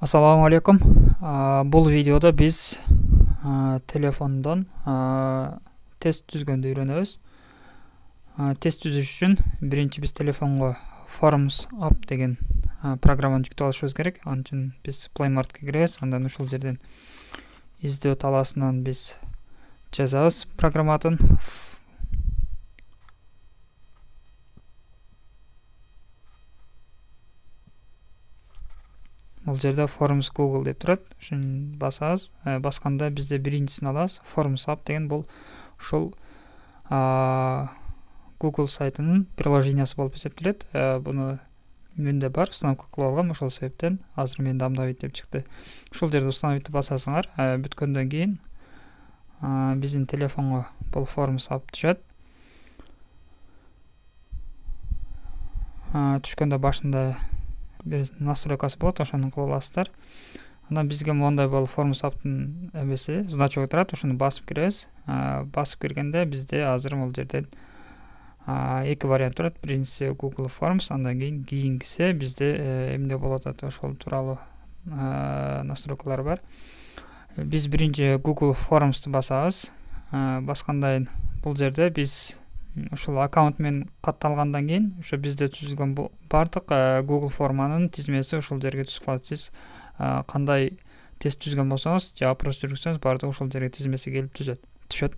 Ассаламу алейкум. Бұл видеода біз телефондан тест түзгенді үйренеміз. Тест түзіш үшін бірінші біз телефонға Forms App деген программаны жүктеп алышыбыз керек. Onun үшін біз Play Marketке кіреміз. Андан ушул жерден іздеу таласынан біз жазабыз программатын. Бұл жерде Forms Google деп тұрады. Үшін басабыз. Басқанда бізде біріншісін алабыз. Forms App деген бұл ушул Google сайтының приложениясы болып есептеледі. Бұны менде бар, установка қылып алғам, ошол себептен азыр менде обновить деп чыкты. Ушул жерде установить басасыңар. Бүткөндөн кийин биздин телефонго бұл Forms App түшөт. Түшкөндө башында bir настройкасы болот, ошону кылып аласыздар. Андан бизге мондай бол Forms App-тын эмеси, значок турат, ошону басып киребиз. Басып киргенде бизде азыр бул жерден эки вариант турат. Биринчиси Google Forms, андан кийинкиси бизде эмне болот аты, ошол тууралуу настройкалар бар. Биз биринчи Google Forms'ты басабыз. Баскандан бул жерде биз ушул аккаунт менен катталгандан кийин ошо бизде түзүлгөн бардык Google форманын тизмеси ушул жерге түшүп калат. Сиз кандай тест түзгөн болсоңуз же опрос жүргүзсөңүз бардыгы ушул жерге тизмеси келип түшөт.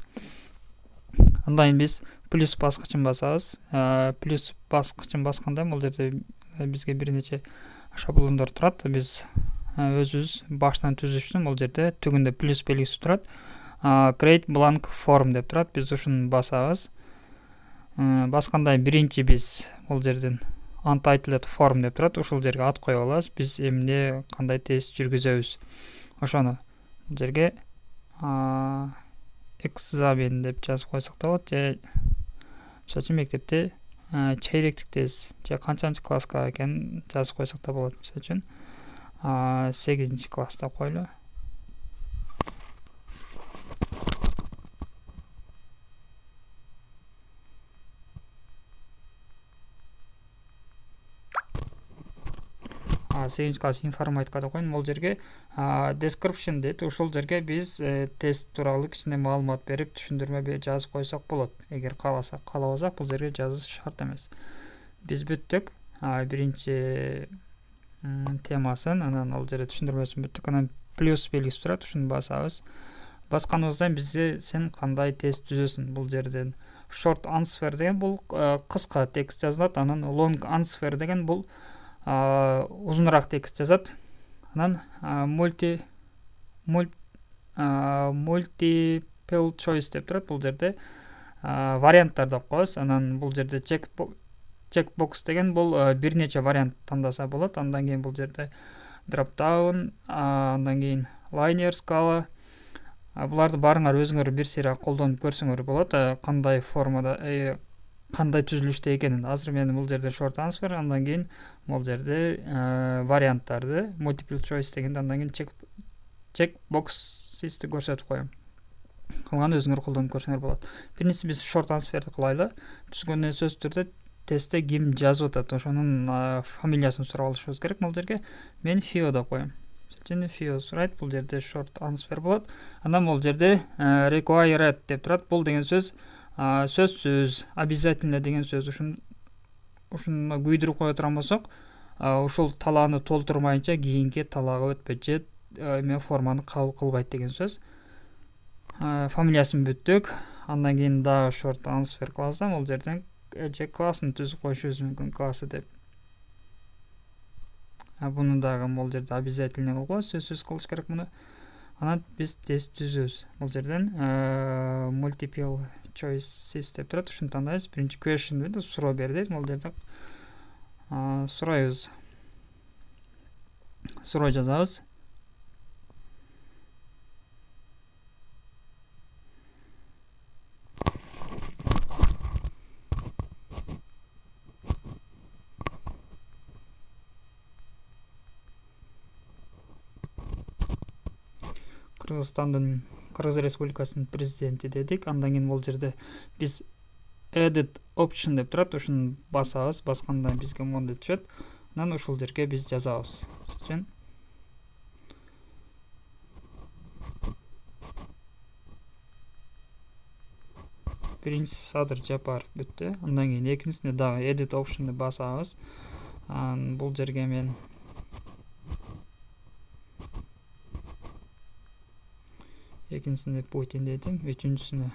Андан кийин биз плюс баскычын басабыз. Плюс баскычын басканда бул жерде бизге бир нече шаблондор турат. Биз өзүбүз баштан түзүш үчүн бул жерде түгүндө плюс белгиси турат. Create blank form деп турат. Биз ушуну басабыз. Баскандай биринчи биз бул жерден untitled form деп турат. Ушул жерге ат кое алабыз. Биз эмне кандай тест жүргүзөбүз. Ошону бул жерге экзамен деп жазып койсок да болот. Же мисалы мектепте чейректик тест же канчанчы класска экенин жазып койсок да болот. Мисалы үчүн 8-чи класста койлу. Сегизинчи класс информатикада койгон. Бул жерге description дейт. Ушул жерге биз тест тууралуу кичине маалымат берип, түшүндүрмө жазып койсок болот. Эгер каалабасак, бул жерге жазыш шарт эмес. Биз бүттүк. Биринчи темасын, анан ал жерде түшүндүрмөсүн бүттүк. Анан плюс белгиси турат, ушуну басабыз. Басканыбыздан бизге сен кандай тест түзөсүң. Бул жерден short answer деген бул кыска текст жазылат. Анан long answer деген бул uzunroq текст жазат. Анан multiple choice деп турат. Бул жерде варианттар деп коебуз. Анан бул жерде checkbox деген бул бир нече вариант тандаса болот. Андан кийин бул жерде drop down, андан кийин linear scala. Буларды барыңар өзүңөр бир сыйра колдонуп көрсөңөр болот. Кандай формада кандай түзүлүштө экенин. Азыр мен бул жерде short answer, андан кийин бул жерде варианттарды multiple choice дегенде андан кийин checkbox'ты көрсөтүп коем. Калганы өзүңөр колдонуп көрсөңөр болот. Биринчиси биз short answer'ды кылайлы. Түзгөндөн сөз түрдө тестте ким жазып атат, ошонун фамилиясын сурап алышыбыз керек. Бул жерге мен Фио деп коем. Жана Фио сурайт, бул жерде short answer болот. Андан бул жерде required деп турат. Бул деген сөз сөзсүз, обязательно деген сөз. Ушуну күйдүрүп кое турган болсок, ушул талааны толтурмайынча кийинки талаага өтпөйт же эме форманы кабыл кылбайт деген сөз. Фамилиясын бүттүк. Андан кийин дагы short answer кыласам, бул жерден же классын түзүп коюшубуз мүмкүн, классы деп. Буну дагы бул жерде обязательно кылып коебуз, сөзсүз кылыш керек муну. Анан биз тест түзөбүз. Бул жерден multiple choices деп турат. Ушуну тандайбыз. Биринчи question дейт, суроо бер дейт. Бул жерде сурайбыз. Суроо жазабыз. Кыргыз Республикасынын президенти дедик. Андан кийин бул жерде биз edit option деп турат. Ушуну басабыз. Басканда бизге мондой түшөт. Анан ушул жерге биз жазабыз. Үчүн Биринчиси Садыр Жапаров бүттү. Андан кийин экинчисинде дагы edit option'ду басабыз. Бул жерге мен экинчисинде Путин дедим, үчүнчүсүнө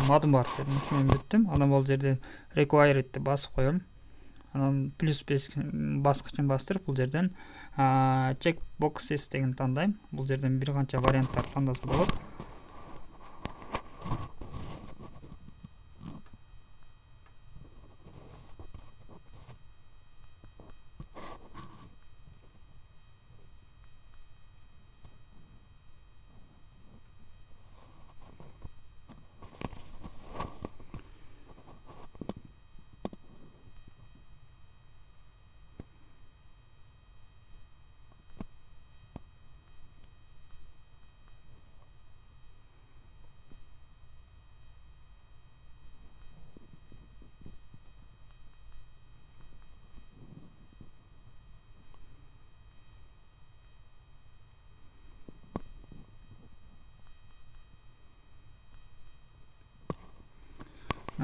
Мадымбаров дедим. Ушуну менен бүттүм. Анан бул жерде required'ти басып коем. Анан плюс баскычын бастырып бул жерден check boxes деген тандайм. Бул жерден бир канча варианттар тандаса болот.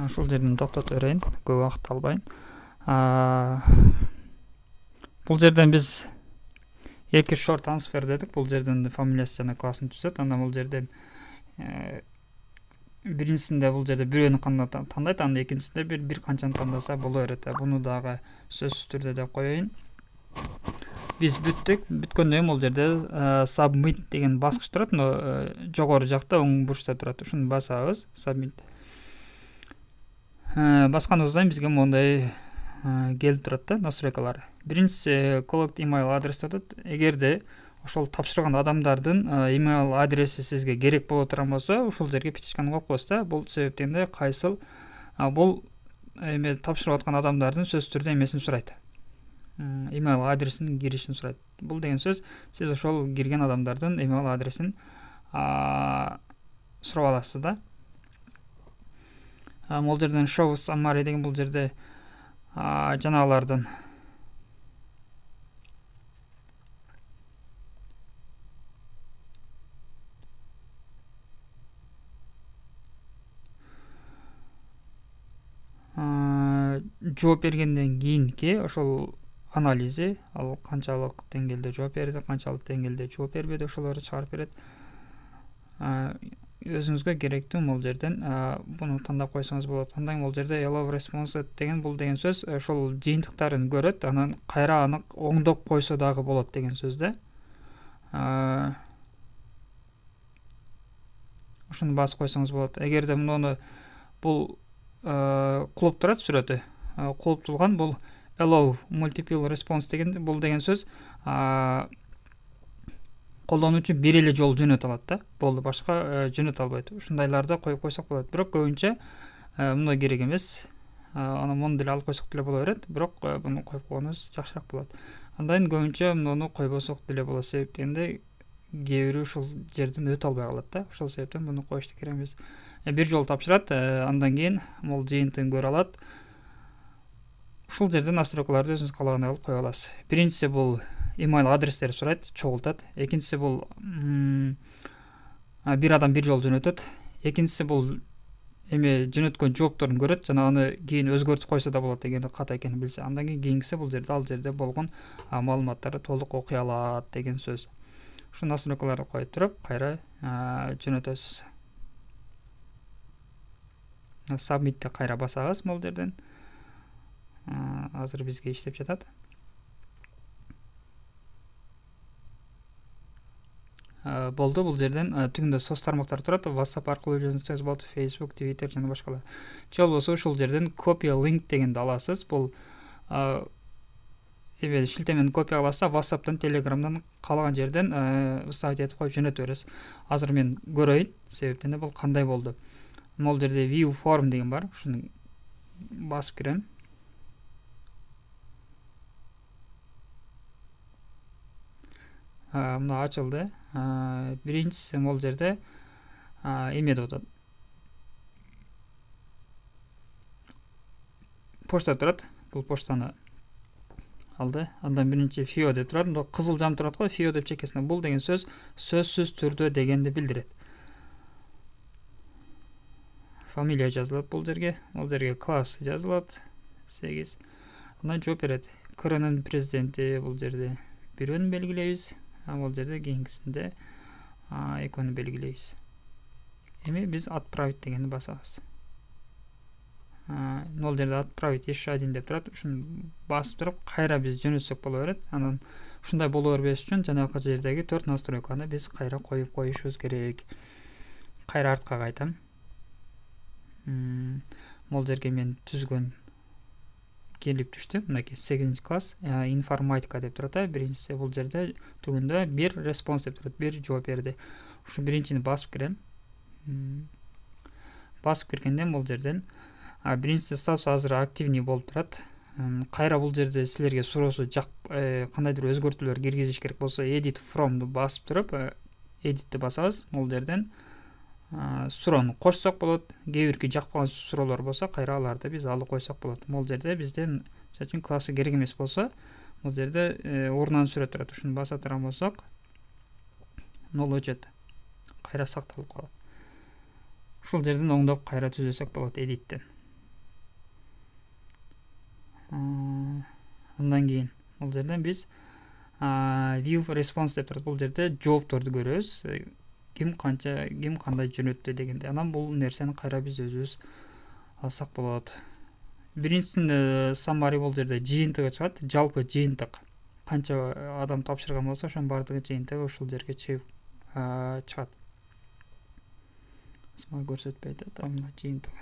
Ушул жерден токтотуп берейин, көп убакыт албайын. Бул жерден биз эки short transfer дедик. Бул жерден фамилиясы жана классын түзөт. Андан бул жерден биринчисинде бул жерде бирөөнү тандайт, андан экинчисинде бир канчаны тандаса боло берет. Буну дагы сөзсүз түрдө деп коеюн. Биз бүттүк. Бүткөндөн кийин бул жерде submit деген баскыч турат, жогору жакта оң бурчта турат. Ушуну басабыз. Submit. Басканыбыздан бизге мондай келип турат да настройкалары. Биринчиси collect email адрес деп. Эгерде ошол тапшырган адамдардын email адреси сизге керек боло турган болсо, ушул жерге пичканы коюп коесуз да. Бул себептен да кайсыл бул эме тапшырып аткан адамдардын сөзсүз түрдө эмесин сурайт. Email адресин киришин сурайт. Бул деген сөз сиз ошол кирген адамдардын email адресин сурап аласыз да. Бул жерден show summary деген бул жерде жанагылардын жооп бергенден кийинки ошол анализи, ал канчалык деңгээлде жооп берди, канчалык деңгээлде жооп бербеди, ошолорду чыгарып берет. Өзүңүзгө керектүү бул жерден буну тандап койсоңуз болот. Андан кийин бул жерде allow response деген бул деген сөз ошол жыйынтыктарын көрөт, анан кайра аны оңдоп койсо дагы болот деген сөз да. Ушуну басып койсоңуз болот. Эгерде муну бул кулуп турат сүрөтү. Кулуп турган бул allow multiple response деген бул деген сөз колдонуучу бир эле жолу жөнөтө алат да. Болду, башка жөнөтө албайт. Ушундайларды коюп койсок болот. Бирок көбүнчө муну керек эмес. Аны муну деле алып койсок деле боло берет. Бирок буну коюп койгонубуз жакшыраак болот. Андан кийин көбүнчө муну койбосок деле болот. Себептен кээ бири ушул жерден өтө албай калат да. Ошол себептен буну коюшту керек эмес. Бир жолу тапшырат, андан кийин бул жыйынтыгын көрө алат. Ушул жерден настройкаларды өзүңүз каалагандай кылып кое аласыз. Биринчиси бул email адрестерди сурайт, чогултат. Экинчиси бул бир адам бир жолу жөнөтөт. Экинчиси бул эме жөнөткөн жоопторун көрөт, жана аны кийин өзгөртүп койсо да болот эгер ката экенин билсе. Андан кийинкиси бул жерде ал жерде болгон маалыматтарды толук окуй алат деген сөз. Ушул настройкаларды коюп туруп, кайра жөнөтөсүз. Submit'те кайра басабыз бул жерден. Азыр бизге иштеп жатат. Болду, бул жерден түгүндө соц тармактар турат. WhatsApp аркылуу жөнөтсөңүз болот, Facebook, Twitter жана башкалар. Же болбосо ушул жерден copy link дегенди аласыз. Бул шилтемени копия аласыз, WhatsApp'тан, Telegram'дан каалаган жерден вставить этип коюп жөнөтө бересиз. Азыр мен көрөйүн, себептен бул кандай болду. Бул жерде view form деген бар. Ушуну басып кирем. Мына ачылды. Биринчиси бул жерде эме деп атат. Почта турат. Бул почтаны алды. Андан биринчи FIO деп турат. Мында кызыл жам турат го. FIO деп чекесине бул деген сөз сөзсүз түрдө дегенди билдирет. Фамилия жазылат бул жерге. Бул жерге класс жазылат. 8. Андан жооп берет. КРНын президенти бул жерде бирөөнү белгилейбиз. Бул жерде кийинкисинде экөөнү белгилейбиз. Эми биз отправить дегенди басабыз. Бул жерде отправить еще один деп турат. Ушуну басып туруп, кайра биз жөнөтсөк боло берет. Анан ушундай боло бербеш үчүн жанагы жердеги 4 настройканы биз кайра коюп коюшубуз керек. Кайра артка кайтам. Бул жерге мен түзгөн келип түштү. Мынакей 8 класс информатика деп турат. Биринчиси бул жерде түгүндө бир респонс деп турат. Бир жооп берди. Ушу биринчини басып кирем. Басып киргенден бул жерден биринчи статус азыр активный болуп турат. Кайра бул жерде силерге суроосу кандайдыр өзгөртүүлөр киргизиш керек болсо edit from'ду басып туруп, edit'ти басабыз. Бул жерден суроону кошсок болот. Кээ бирки жакпаган суроолор болсо, кайра аларды биз алып койсок болот. Бул жерде бизде мисалы үчүн классы керек эмес болсо, бул жерде орунан сүрөт турат. Ушуну баса турган болсок, нол өчөт. Кайра сакталып калат. Ушул жерден оңдоп кайра түзөсөк болот edit'тен. Андан кийин бул жерден биз view response деп турат. Бул жерде жоопторду көрөбүз. Ким кандай жөнөттү дегенде. Анан бул нерсени кайра биз өзүбүз алсак болот. Биринчисинде summary бул жерде жыйынтыгы чыгат. Жалпы жыйынтык. Канча адам тапшырган болсо, ошонун бардыгы жыйынтыгы ушул жерге чыгат. Сага көрсөтпөй атат, мына жыйынтыгы.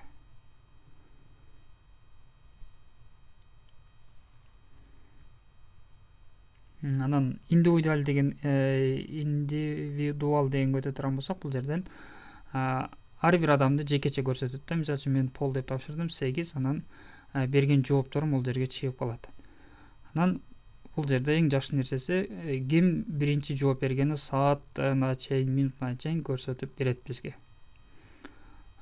Анан индивидуал деген өтө турган болсок, бул жерден ар бир адамды жекече көрсөтөт да. Мисалы үчүн мен Пол деп тапшырдым, 8, анан берген жоопторум бул жерге чыгып калат. Анан бул жерде эң жакшы нерсеси ким биринчи жооп бергени саатына чейин, минутуна чейин көрсөтүп берет бизге.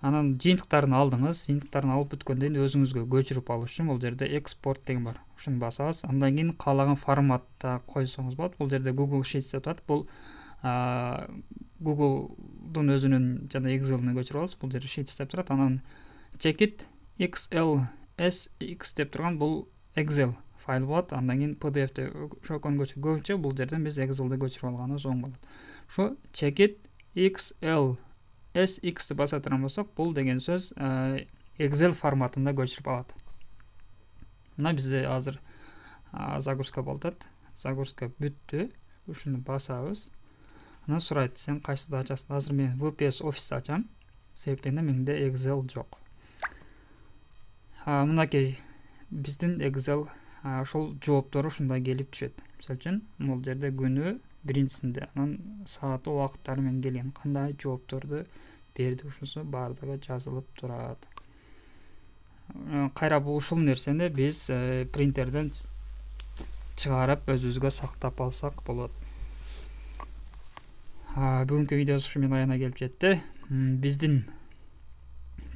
Анан жыйынтыктарын алдыңыз, жыйынтыктарын алып бүткөндөн кийин өзүңүзгө көчүрүп алыш үчүн бул жерде экспорт деген бар. Ушуну басабыз. Андан кийин каалаган форматта койсоңуз болот. Бул жерде Google Sheets деп атат. Бул Google'дун өзүнүн жана Excel'ini көчүрүп алабыз. Бул жерде Sheets деп турат. Анан Checkit XLSX деп турган бул Excel файл болот. Андан кийин PDF-те ошокон көчүрүп бул жерден биз Excel'ди көчүрүп алганыбыз оң болот. Ошо Checkit XLSX-ти баса турган болсок, бул деген сөз Excel форматында көчүрүп алат. Мына бизде азыр загрузка болуп атат. Загрузка бүттү. Ушуну басабыз. Анан сурайт, сен кайсыды ачасың? Азыр мен VPS Office ачам. Себептен менде Excel жок. Мынакей биздин Excel ошол жооптору ушундай келип түшөт. Мисалы үчүн, бул жерде күнү биринчисинде, анан сааты, убакыттары менен келген кандай жоопторду берди, ушусу бардыгы жазылып турат. Кайра бул ушул нерсени биз принтерден чыгарып өзүбүзгө сактап алсак болот. Бүгүнкү видео ушу менен аяна келип жетти. Биздин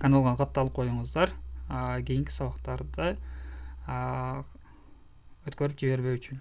каналга катталып коюңуздар. Кийинки сабактарды өткөрүп жибербөө үчүн.